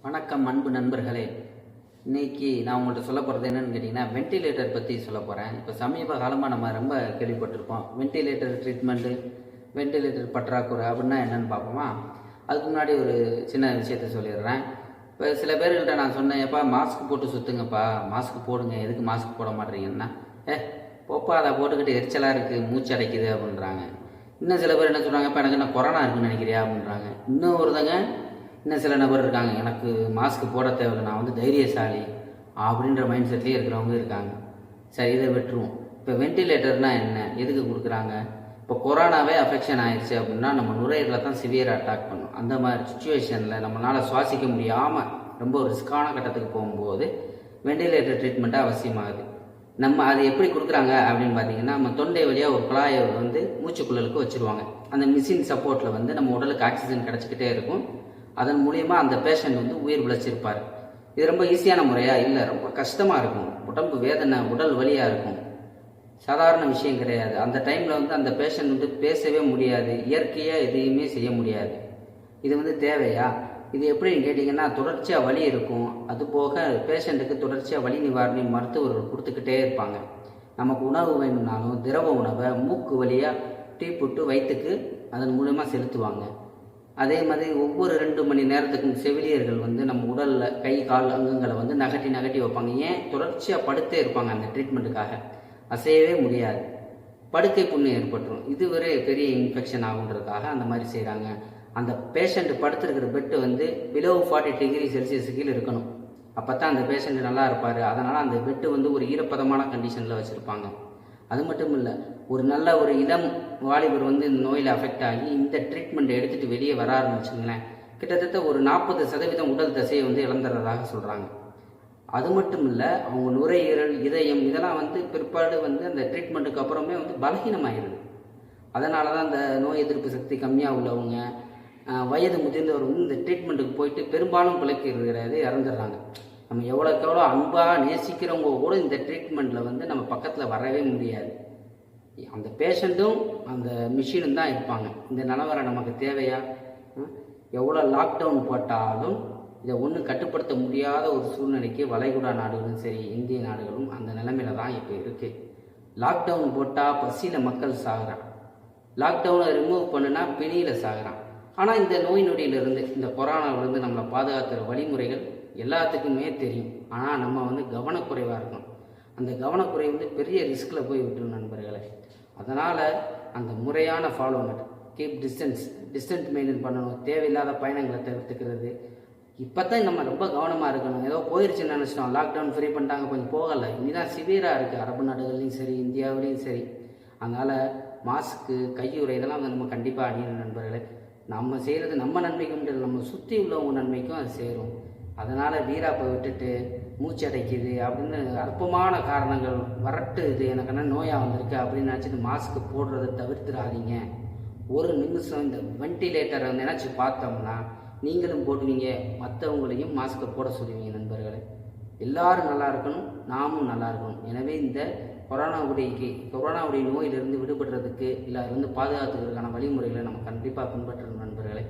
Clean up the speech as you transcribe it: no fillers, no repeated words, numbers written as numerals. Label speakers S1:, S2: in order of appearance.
S1: வணக்கம் அன்பு நண்பர்களே. இன்றைக்கி நான் உங்கள்கிட்ட சொல்ல போகிறது என்னென்னு கேட்டிங்கன்னா, வென்டிலேட்டர் பற்றி சொல்ல போகிறேன். இப்போ சமீப காலமாக நம்ம ரொம்ப கேள்விப்பட்டிருப்போம். வென்டிலேட்டர் ட்ரீட்மெண்ட்டு, வென்டிலேட்டர் பற்றாக்குறை அப்படின்னா என்னென்னு பார்ப்போமா? அதுக்கு முன்னாடி ஒரு சின்ன விஷயத்த சொல்லிடுறேன். இப்போ சில பேர்கிட்ட நான் சொன்னேன், எப்பா மாஸ்க் போட்டு சுற்றுங்கப்பா, மாஸ்க் போடுங்க, எதுக்கு மாஸ்க் போட மாட்டேறீங்கன்னா, போப்பா அதை போட்டுக்கிட்டு எரிச்சலாக இருக்குது, மூச்சு அடைக்குது அப்படின்றாங்க. இன்னும் சில பேர் என்ன சொல்கிறாங்க, இப்போ எனக்கு என்ன கொரோனா இருக்குன்னு நினைக்கிறியா அப்படின்றாங்க. இன்னும் இன்னும் சில நபர் இருக்காங்க, எனக்கு மாஸ்க் போட தேவையில்லை, நான் தைரியசாலி அப்படின்ற மைண்ட் செட்லேயே இருக்கிறவங்க இருக்காங்க. சரி, இதை விட்டுருவோம். இப்போ வென்டிலேட்டர்னால் என்ன, எதுக்கு கொடுக்குறாங்க? இப்போ கொரோனாவே அஃபெக்ஷன் ஆயிடுச்சு அப்படின்னா நம்ம நுரையீரலை தான் சிவியராக அட்டாக் பண்ணும். அந்த மாதிரி சுச்சுவேஷனில் நம்மளால் சுவாசிக்க முடியாமல் ரொம்ப ரிஸ்க்கான கட்டத்துக்கு போகும்போது வென்டிலேட்டர் ட்ரீட்மெண்ட்டாக அவசியமாகுது. நம்ம அது எப்படி கொடுக்குறாங்க அப்படின்னு பார்த்தீங்கன்னா, நம்ம தொண்டை வழியாக ஒரு குழாயை மூச்சுக்குள்ளலுக்கு வச்சுருவாங்க. அந்த மிஷின் சப்போர்ட்டில் நம்ம உடலுக்கு ஆக்சிஜன் கிடச்சிக்கிட்டே இருக்கும். அதன் மூலியமாக அந்த பேஷண்ட் உயிர் பிழைச்சிருப்பார். இது ரொம்ப ஈஸியான முறையாக இல்லை, ரொம்ப கஷ்டமாக இருக்கும். உடம்பு வேதனை, உடல் வலியாக இருக்கும். சாதாரண விஷயம் கிடையாது. அந்த டைமில் அந்த பேஷண்ட் பேசவே முடியாது, இயற்கையாக எதையுமே செய்ய முடியாது. இது தேவையா? இது எப்படின்னு கேட்டிங்கன்னா, தொடர்ச்சியாக வலி இருக்கும். அதுபோக பேஷண்ட்டுக்கு தொடர்ச்சியாக வலி நிவாரணி மருத்துவர்கள் கொடுத்துக்கிட்டே இருப்பாங்க. நமக்கு உணவு வேணும்னாலும் திரவ உணவை மூக்கு வழியாக டீ போட்டு வயிற்றுக்கு அதன் மூலமாக செலுத்துவாங்க. அதே மாதிரி ஒவ்வொரு 2 மணி நேரத்துக்கும் செவிலியர்கள் நம்ம உடலில் கை கால் அங்கங்களை நகட்டி நகட்டி வைப்பாங்க. ஏன்? தொடர்ச்சியாக படுத்தே இருப்பாங்க. அந்த ட்ரீட்மெண்ட்டுக்காக அசையவே முடியாது, படுக்கை புண்ணு ஏற்பட்டுரும். இது ஒரு பெரிய இன்ஃபெக்ஷன் ஆகுன்றதுக்காக அந்த மாதிரி செய்கிறாங்க. அந்த பேஷண்ட் படுத்துருக்கிற பெட்டு பிலோ 40 டிகிரி செல்சியஸுக்கு கீழே இருக்கணும். அப்போ தான் அந்த பேஷண்ட் நல்லா இருப்பார். அதனால் அந்த பெட்டு ஒரு ஈரப்பதமான கண்டிஷனில் வச்சுருப்பாங்க. அது மட்டும் இல்லை, ஒரு இளம் வாலிபர் இந்த நோயில் அஃபெக்ட் ஆகி இந்த ட்ரீட்மெண்ட் எடுத்துகிட்டு வெளியே வராருன்னு வச்சுங்களேன், கிட்டத்தட்ட ஒரு 40% உடல் தசையை இழந்துடுறதாக சொல்கிறாங்க. அது மட்டும் இல்லை, அவங்க நுரையீரல், இதயம் இதெல்லாம் பிற்பாடு அந்த ட்ரீட்மெண்ட்டுக்கு அப்புறமே பலகீனமாகிடுது. அதனால தான் அந்த நோய் எதிர்ப்பு சக்தி கம்மியாக உள்ளவங்க, வயது முதிர்ந்தவர் இந்த ட்ரீட்மெண்ட்டுக்கு போயிட்டு பெரும்பாலும் பிழைக்கிறது இறந்துடுறாங்க. நம்ம எவ்வளோக்கு அன்பாக நேசிக்கிறவங்க கூட இந்த ட்ரீட்மெண்ட்டில் நம்ம பக்கத்தில் வரவே முடியாது. அந்த பேஷண்ட்டும் அந்த மிஷினும் தான் இருப்பாங்க. இந்த நிலவரம் நமக்கு தேவையா? எவ்வளோ லாக்டவுன் போட்டாலும் இதை ஒன்றும் கட்டுப்படுத்த முடியாத ஒரு சூழ்நிலைக்கு வளைகுடா நாடுகளும் சரி, இந்திய நாடுகளும் அந்த நிலைமையில தான் இப்போ இருக்குது. லாக்டவுன் போட்டால் பசியில் மக்கள் சாகுறான், லாக்டவுனை ரிமூவ் பண்ணுனா பிணியில் சாகுறான். ஆனால் இந்த நோய் நொடியிலிருந்து, இந்த கொரோனாவிலிருந்து நம்மளை பாதுகாக்கிற வழிமுறைகள் எல்லாத்துக்குமே தெரியும். ஆனால் நம்ம கவனக்குறைவாக இருக்கணும். அந்த கவனக்குறை பெரிய ரிஸ்கில் போய் விட்டுரும் நண்பர்களே. அதனால் அந்த முறையான ஃபாலோமெண்ட், கீப் டிஸ்டன்ஸ் மெயின்டைன் பண்ணணும். தேவையில்லாத பயணங்களை தவிர்த்துக்கிறது. இப்போ தான் நம்ம ரொம்ப கவனமாக இருக்கணும். ஏதோ போயிடுச்சுன்னு நினச்சிட்டோம், லாக்டவுன் ஃப்ரீ பண்ணிட்டாங்க, கொஞ்சம் போகலை. இனிதான் சிவியராக இருக்குது அரபு நாடுகள்லையும் சரி, இந்தியாவிலையும் சரி. அதனால் மாஸ்க்கு, கையுறை இதெல்லாம் நம்ம கண்டிப்பாக அணியணும் நண்பர்களே. நம்ம செய்கிறது நம்ம நன்மைக்கும் முடியாது, நம்ம சுற்றி உள்ளவங்க நன்மைக்கும் அது சேரும். அதனால் வீராப்பை விட்டுட்டு மூச்சு அடைக்குது அப்படின்னு அற்பமான காரணங்கள், வரட்டு இது எனக்கு என்ன நோயாக வந்திருக்கு அப்படின்னு நினச்சிட்டு மாஸ்க்கு போடுறதை தவிர்த்துடாதீங்க. ஒரு நிமிஷம் இந்த வென்டிலேட்டரை நினச்சி பார்த்தோம்னா நீங்களும் போடுவீங்க, மற்றவங்களையும் மாஸ்க்கை போட சொல்லுவீங்க நண்பர்களே. எல்லாரும் நல்லா இருக்கணும், நாமும் நல்லா இருக்கணும். எனவே இந்த கொரோனாவுடைய நோயிலிருந்து விடுபடுறதுக்கு இல்லை பாதுகாத்துக்கிறதுக்கான வழிமுறைகளை நம்ம கண்டிப்பாக பின்பற்றணும் நண்பர்களே.